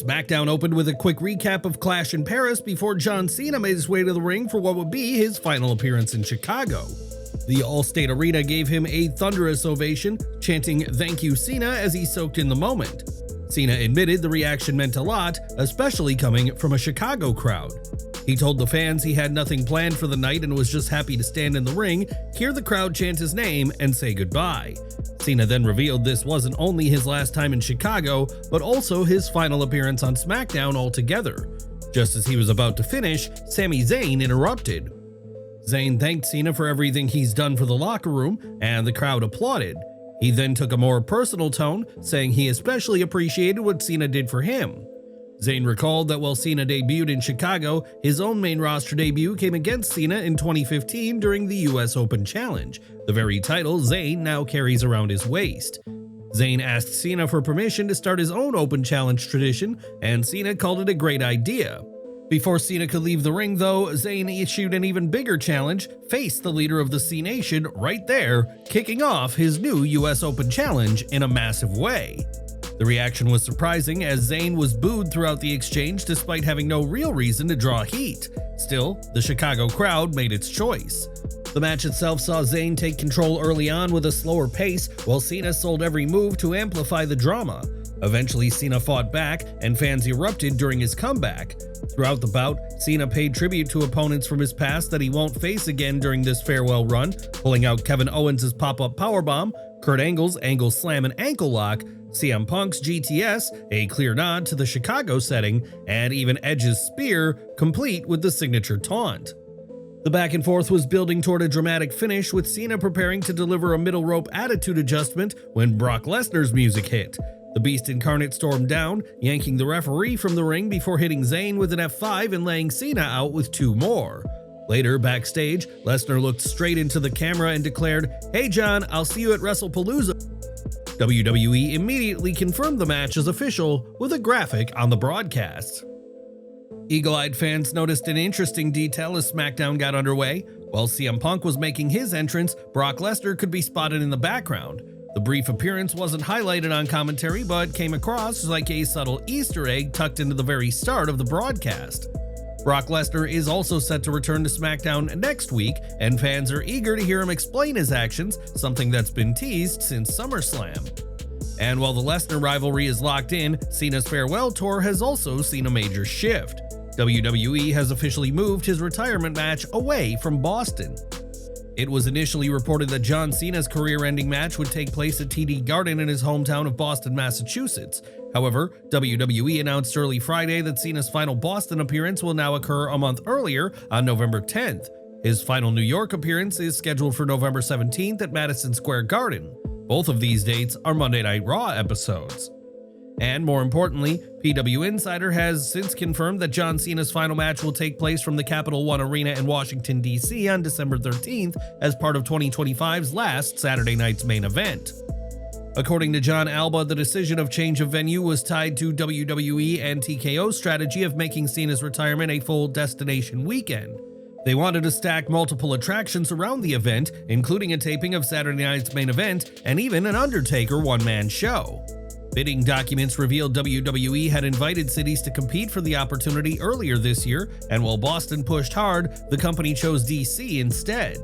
SmackDown opened with a quick recap of Clash in Paris before John Cena made his way to the ring for what would be his final appearance in Chicago. The Allstate Arena gave him a thunderous ovation, chanting "Thank you, Cena," as he soaked in the moment. Cena admitted the reaction meant a lot, especially coming from a Chicago crowd. He told the fans he had nothing planned for the night and was just happy to stand in the ring, hear the crowd chant his name, and say goodbye. Cena then revealed this wasn't only his last time in Chicago, but also his final appearance on SmackDown altogether. Just as he was about to finish, Sami Zayn interrupted. Zayn thanked Cena for everything he's done for the locker room, and the crowd applauded. He then took a more personal tone, saying he especially appreciated what Cena did for him. Zayn recalled that while Cena debuted in Chicago, his own main roster debut came against Cena in 2015 during the US Open Challenge, the very title Zayn now carries around his waist. Zayn asked Cena for permission to start his own Open Challenge tradition, and Cena called it a great idea. Before Cena could leave the ring though, Zayn issued an even bigger challenge, face the leader of the C Nation right there, kicking off his new US Open Challenge in a massive way. The reaction was surprising as Zayn was booed throughout the exchange despite having no real reason to draw heat. Still, the Chicago crowd made its choice. The match itself saw Zayn take control early on with a slower pace, while Cena sold every move to amplify the drama. Eventually, Cena fought back, and fans erupted during his comeback. Throughout the bout, Cena paid tribute to opponents from his past that he won't face again during this farewell run, pulling out Kevin Owens' pop-up powerbomb, Kurt Angle's angle slam and ankle lock, CM Punk's GTS, a clear nod to the Chicago setting, and even Edge's spear, complete with the signature taunt. The back and forth was building toward a dramatic finish, with Cena preparing to deliver a middle rope attitude adjustment when Brock Lesnar's music hit. The Beast Incarnate stormed down, yanking the referee from the ring before hitting Zayn with an F5 and laying Cena out with 2 more. Later, backstage, Lesnar looked straight into the camera and declared, "Hey John, I'll see you at WrestlePalooza." WWE immediately confirmed the match as official with a graphic on the broadcast. Eagle-eyed fans noticed an interesting detail as SmackDown got underway. While CM Punk was making his entrance, Brock Lesnar could be spotted in the background. The brief appearance wasn't highlighted on commentary, but came across like a subtle Easter egg tucked into the very start of the broadcast. Brock Lesnar is also set to return to SmackDown next week, and fans are eager to hear him explain his actions, something that's been teased since SummerSlam. And while the Lesnar rivalry is locked in, Cena's farewell tour has also seen a major shift. WWE has officially moved his retirement match away from Boston. It was initially reported that John Cena's career-ending match would take place at TD Garden in his hometown of Boston, Massachusetts. However, WWE announced early Friday that Cena's final Boston appearance will now occur a month earlier on November 10th. His final New York appearance is scheduled for November 17th at Madison Square Garden. Both of these dates are Monday Night Raw episodes. And more importantly, PW Insider has since confirmed that John Cena's final match will take place from the Capital One Arena in Washington, D.C. on December 13th as part of 2025's last Saturday night's main event. According to John Alba, the decision of change of venue was tied to WWE and TKO's strategy of making Cena's retirement a full destination weekend. They wanted to stack multiple attractions around the event, including a taping of Saturday night's main event and even an Undertaker one-man show. Bidding documents revealed WWE had invited cities to compete for the opportunity earlier this year, and while Boston pushed hard, the company chose DC instead.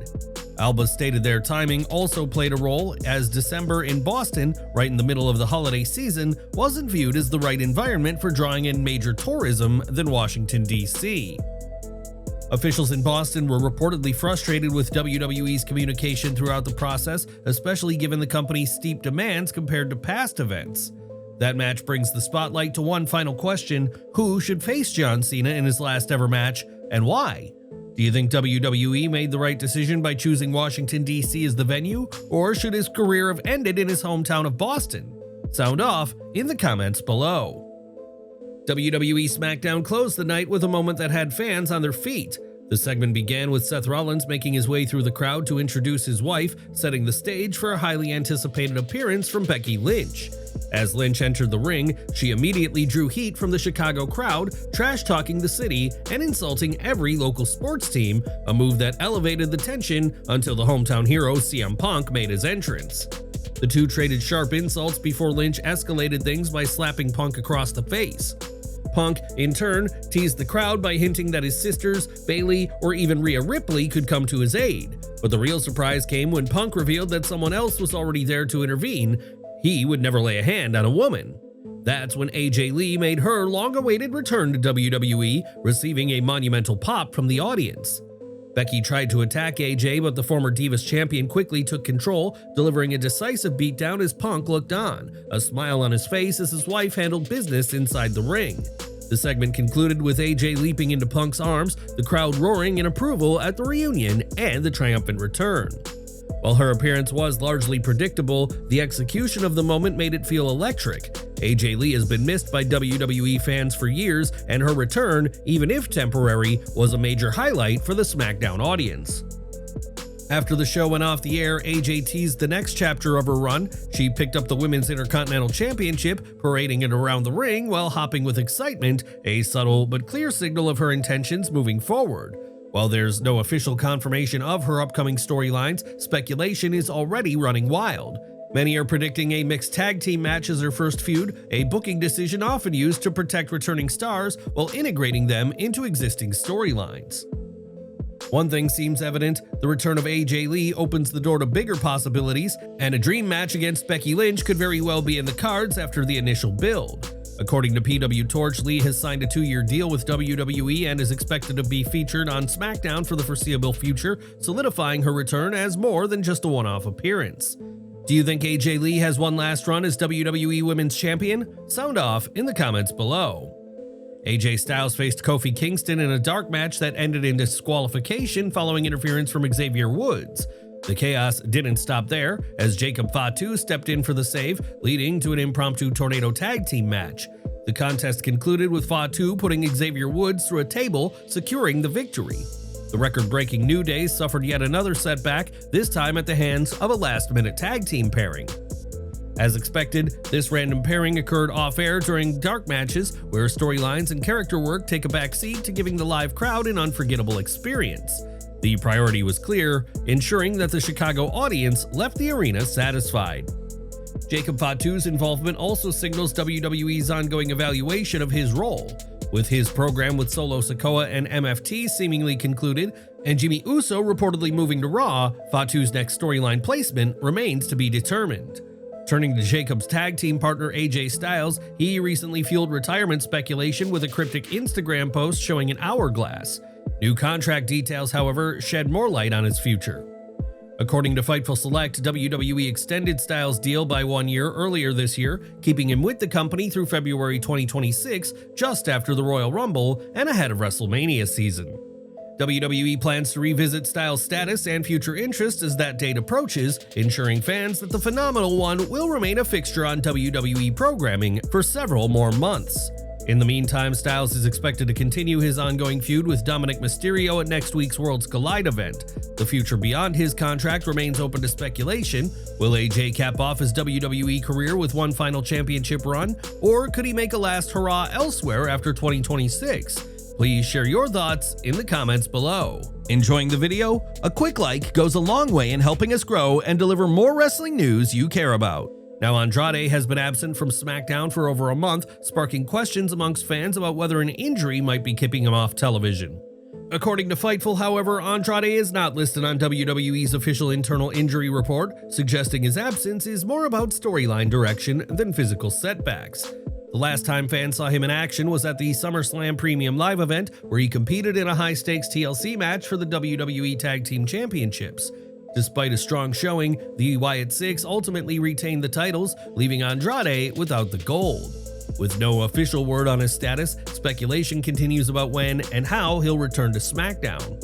Alba stated their timing also played a role, as December in Boston, right in the middle of the holiday season, wasn't viewed as the right environment for drawing in major tourism than Washington, D.C. Officials in Boston were reportedly frustrated with WWE's communication throughout the process, especially given the company's steep demands compared to past events. That match brings the spotlight to one final question: who should face John Cena in his last ever match, and why? Do you think WWE made the right decision by choosing Washington, D.C. as the venue, or should his career have ended in his hometown of Boston? Sound off in the comments below. WWE SmackDown closed the night with a moment that had fans on their feet. The segment began with Seth Rollins making his way through the crowd to introduce his wife, setting the stage for a highly anticipated appearance from Becky Lynch. As Lynch entered the ring, she immediately drew heat from the Chicago crowd, trash-talking the city and insulting every local sports team, a move that elevated the tension until the hometown hero CM Punk made his entrance. The two traded sharp insults before Lynch escalated things by slapping Punk across the face. Punk, in turn, teased the crowd by hinting that his sisters, Bayley, or even Rhea Ripley could come to his aid. But the real surprise came when Punk revealed that someone else was already there to intervene. He would never lay a hand on a woman. That's when AJ Lee made her long-awaited return to WWE, receiving a monumental pop from the audience. Becky tried to attack AJ, but the former Divas champion quickly took control, delivering a decisive beatdown as Punk looked on, a smile on his face as his wife handled business inside the ring. The segment concluded with AJ leaping into Punk's arms, the crowd roaring in approval at the reunion and the triumphant return. While her appearance was largely predictable, the execution of the moment made it feel electric. AJ Lee has been missed by WWE fans for years, and her return, even if temporary, was a major highlight for the SmackDown audience. After the show went off the air, AJ teased the next chapter of her run. She picked up the Women's Intercontinental Championship, parading it around the ring while hopping with excitement, a subtle but clear signal of her intentions moving forward. While there's no official confirmation of her upcoming storylines, speculation is already running wild. Many are predicting a mixed tag team match as her first feud, a booking decision often used to protect returning stars while integrating them into existing storylines. One thing seems evident: the return of AJ Lee opens the door to bigger possibilities, and a dream match against Becky Lynch could very well be in the cards after the initial build. According to PW Torch, Lee has signed a 2-year deal with WWE and is expected to be featured on SmackDown for the foreseeable future, solidifying her return as more than just a one-off appearance. Do you think AJ Lee has one last run as WWE Women's Champion? Sound off in the comments below. AJ Styles faced Kofi Kingston in a dark match that ended in disqualification following interference from Xavier Woods. The chaos didn't stop there, as Jacob Fatu stepped in for the save, leading to an impromptu tornado tag team match. The contest concluded with Fatu putting Xavier Woods through a table, securing the victory. The record-breaking New Day suffered yet another setback, this time at the hands of a last-minute tag team pairing. As expected, this random pairing occurred off-air during dark matches, where storylines and character work take a backseat to giving the live crowd an unforgettable experience. The priority was clear: ensuring that the Chicago audience left the arena satisfied. Jacob Fatu's involvement also signals WWE's ongoing evaluation of his role. With his program with Solo Sikoa and MFT seemingly concluded, and Jimmy Uso reportedly moving to Raw, Fatu's next storyline placement remains to be determined. Turning to Jacob's tag team partner AJ Styles, he recently fueled retirement speculation with a cryptic Instagram post showing an hourglass. New contract details, however, shed more light on his future. According to Fightful Select, WWE extended Styles' deal by 1 year earlier this year, keeping him with the company through February 2026, just after the Royal Rumble and ahead of WrestleMania season. WWE plans to revisit Styles' status and future interest as that date approaches, ensuring fans that the Phenomenal One will remain a fixture on WWE programming for several more months. In the meantime, Styles is expected to continue his ongoing feud with Dominic Mysterio at next week's Worlds Collide event. The future beyond his contract remains open to speculation. Will AJ cap off his WWE career with one final championship run, or could he make a last hurrah elsewhere after 2026? Please share your thoughts in the comments below. Enjoying the video? A quick like goes a long way in helping us grow and deliver more wrestling news you care about. Now, Andrade has been absent from SmackDown for over a month, sparking questions amongst fans about whether an injury might be keeping him off television. According to Fightful, however, Andrade is not listed on WWE's official internal injury report, suggesting his absence is more about storyline direction than physical setbacks. The last time fans saw him in action was at the SummerSlam Premium Live event, where he competed in a high-stakes TLC match for the WWE Tag Team Championships. Despite a strong showing, the Wyatt Six ultimately retained the titles, leaving Andrade without the gold. With no official word on his status, speculation continues about when and how he'll return to SmackDown.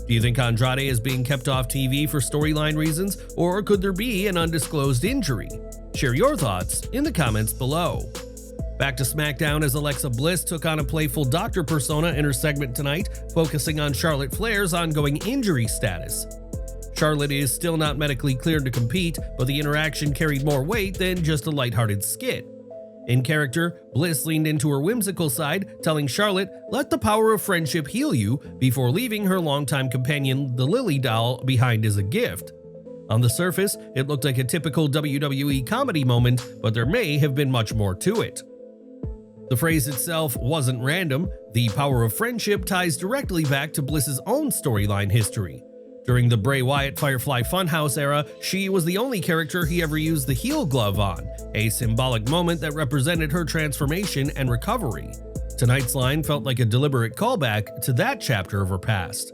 Do you think Andrade is being kept off TV for storyline reasons, or could there be an undisclosed injury? Share your thoughts in the comments below. Back to SmackDown as Alexa Bliss took on a playful doctor persona in her segment tonight, focusing on Charlotte Flair's ongoing injury status. Charlotte is still not medically cleared to compete, but the interaction carried more weight than just a lighthearted skit. In character, Bliss leaned into her whimsical side, telling Charlotte, "Let the power of friendship heal you," before leaving her longtime companion, the Lily doll, behind as a gift. On the surface, it looked like a typical WWE comedy moment, but there may have been much more to it. The phrase itself wasn't random. The power of friendship ties directly back to Bliss's own storyline history. During the Bray Wyatt Firefly Funhouse era, she was the only character he ever used the heel glove on, a symbolic moment that represented her transformation and recovery. Tonight's line felt like a deliberate callback to that chapter of her past.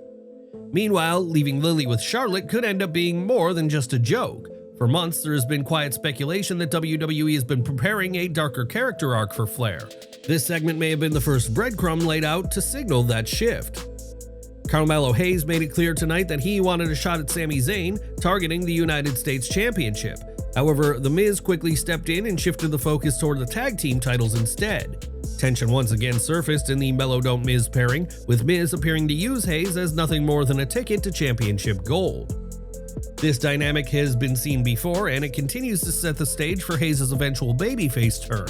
Meanwhile, leaving Lily with Charlotte could end up being more than just a joke. For months, there has been quiet speculation that WWE has been preparing a darker character arc for Flair. This segment may have been the first breadcrumb laid out to signal that shift. Carmelo Hayes made it clear tonight that he wanted a shot at Sami Zayn, targeting the United States Championship. However, The Miz quickly stepped in and shifted the focus toward the tag team titles instead. Tension once again surfaced in the Melo Don't Miz pairing, with Miz appearing to use Hayes as nothing more than a ticket to championship gold. This dynamic has been seen before, and it continues to set the stage for Hayes' eventual babyface turn.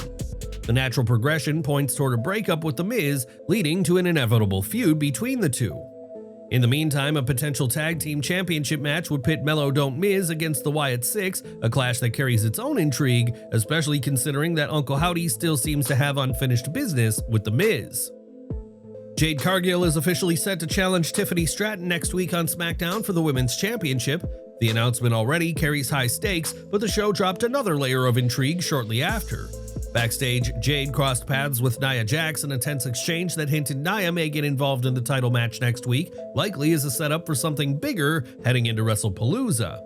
The natural progression points toward a breakup with The Miz, leading to an inevitable feud between the two. In the meantime, a potential tag team championship match would pit Melo Don't Miz against the Wyatt Six, a clash that carries its own intrigue, especially considering that Uncle Howdy still seems to have unfinished business with The Miz. Jade Cargill is officially set to challenge Tiffany Stratton next week on SmackDown for the Women's Championship. The announcement already carries high stakes, but the show dropped another layer of intrigue shortly after. Backstage, Jade crossed paths with Hijacks in a tense exchange that hinted Nia may get involved in the title match next week, likely as a setup for something bigger heading into WrestlePalooza.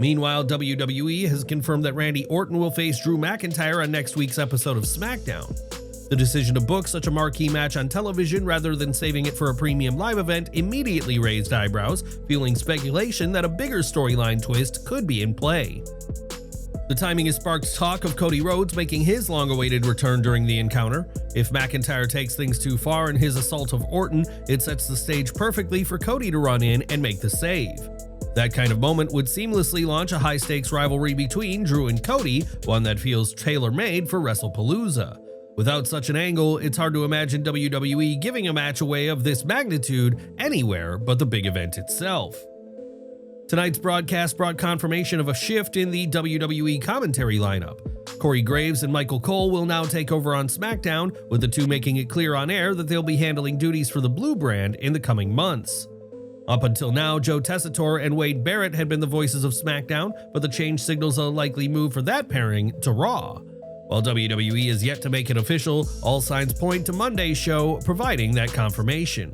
Meanwhile, WWE has confirmed that Randy Orton will face Drew McIntyre on next week's episode of SmackDown. The decision to book such a marquee match on television rather than saving it for a premium live event immediately raised eyebrows, fueling speculation that a bigger storyline twist could be in play. The timing has sparked talk of Cody Rhodes making his long-awaited return during the encounter. If McIntyre takes things too far in his assault of Orton, it sets the stage perfectly for Cody to run in and make the save. That kind of moment would seamlessly launch a high-stakes rivalry between Drew and Cody, one that feels tailor-made for WrestlePalooza. Without such an angle, it's hard to imagine WWE giving a match away of this magnitude anywhere but the big event itself. Tonight's broadcast brought confirmation of a shift in the WWE commentary lineup. Corey Graves and Michael Cole will now take over on SmackDown, with the two making it clear on air that they'll be handling duties for the Blue brand in the coming months. Up until now, Joe Tessitore and Wade Barrett had been the voices of SmackDown, but the change signals a likely move for that pairing to Raw. While WWE is yet to make it official, all signs point to Monday's show providing that confirmation.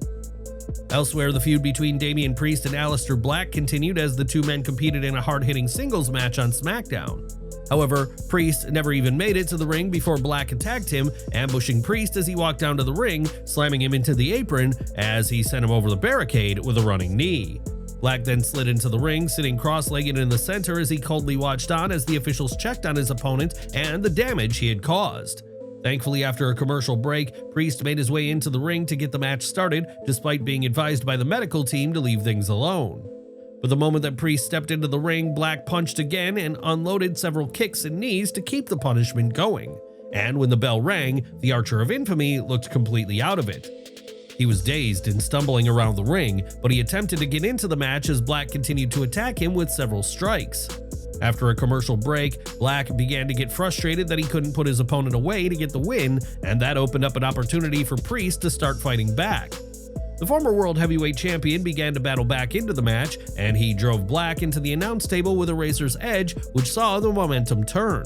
Elsewhere, the feud between Damian Priest and Aleister Black continued as the two men competed in a hard-hitting singles match on SmackDown. However, Priest never even made it to the ring before Black attacked him, ambushing Priest as he walked down to the ring, slamming him into the apron as he sent him over the barricade with a running knee. Black then slid into the ring, sitting cross-legged in the center as he coldly watched on as the officials checked on his opponent and the damage he had caused. Thankfully, after a commercial break, Priest made his way into the ring to get the match started, despite being advised by the medical team to leave things alone. But the moment that Priest stepped into the ring, Black punched again and unloaded several kicks and knees to keep the punishment going. And when the bell rang, the Archer of Infamy looked completely out of it. He was dazed and stumbling around the ring, but he attempted to get into the match as Black continued to attack him with several strikes. After a commercial break, Black began to get frustrated that he couldn't put his opponent away to get the win, and that opened up an opportunity for Priest to start fighting back. The former World Heavyweight Champion began to battle back into the match, and he drove Black into the announce table with a razor's edge, which saw the momentum turn.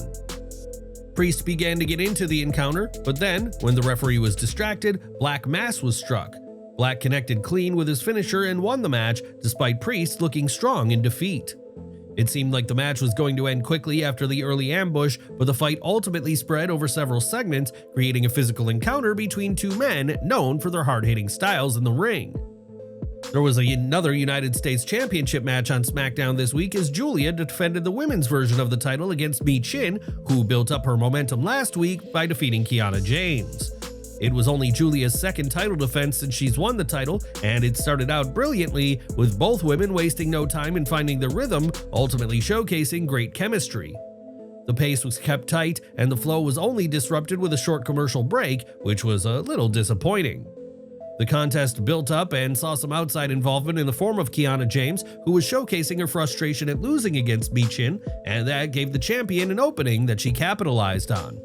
Priest began to get into the encounter, but then, when the referee was distracted, Black Mass was struck. Black connected clean with his finisher and won the match, despite Priest looking strong in defeat. It seemed like the match was going to end quickly after the early ambush, but the fight ultimately spread over several segments, creating a physical encounter between two men known for their hard-hitting styles in the ring. There was another United States Championship match on SmackDown this week as Giulia defended the women's version of the title against Mi Chin, who built up her momentum last week by defeating Kiana James. It was only Giulia's second title defense since she's won the title, and it started out brilliantly, with both women wasting no time in finding their rhythm, ultimately showcasing great chemistry. The pace was kept tight, and the flow was only disrupted with a short commercial break, which was a little disappointing. The contest built up and saw some outside involvement in the form of Kiana James, who was showcasing her frustration at losing against Mi Chin, and that gave the champion an opening that she capitalized on.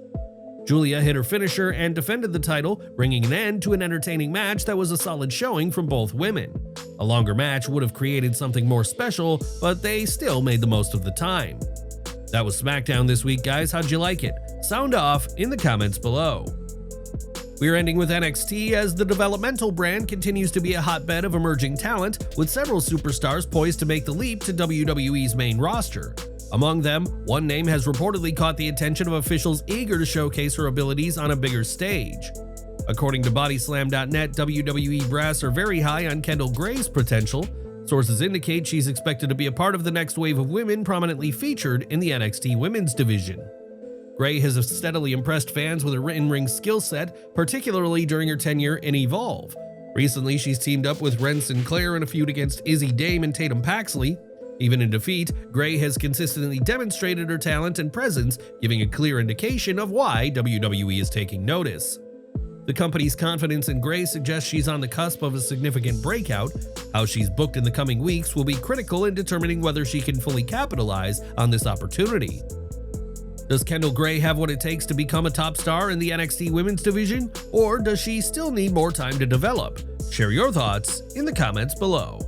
Giulia hit her finisher and defended the title, bringing an end to an entertaining match that was a solid showing from both women. A longer match would have created something more special, but they still made the most of the time. That was SmackDown this week, guys. How'd you like it? Sound off in the comments below. We're ending with NXT as the developmental brand continues to be a hotbed of emerging talent, with several superstars poised to make the leap to WWE's main roster. Among them, one name has reportedly caught the attention of officials eager to showcase her abilities on a bigger stage. According to Bodyslam.net, WWE brass are very high on Kendall Gray's potential. Sources indicate she's expected to be a part of the next wave of women prominently featured in the NXT women's division. Gray has steadily impressed fans with her in-ring skill set, particularly during her tenure in Evolve. Recently, she's teamed up with Ren Sinclair in a feud against Izzy Dame and Tatum Paxley. Even in defeat, Gray has consistently demonstrated her talent and presence, giving a clear indication of why WWE is taking notice. The company's confidence in Gray suggests she's on the cusp of a significant breakout. How she's booked in the coming weeks will be critical in determining whether she can fully capitalize on this opportunity. Does Kendall Gray have what it takes to become a top star in the NXT women's division, or does she still need more time to develop? Share your thoughts in the comments below.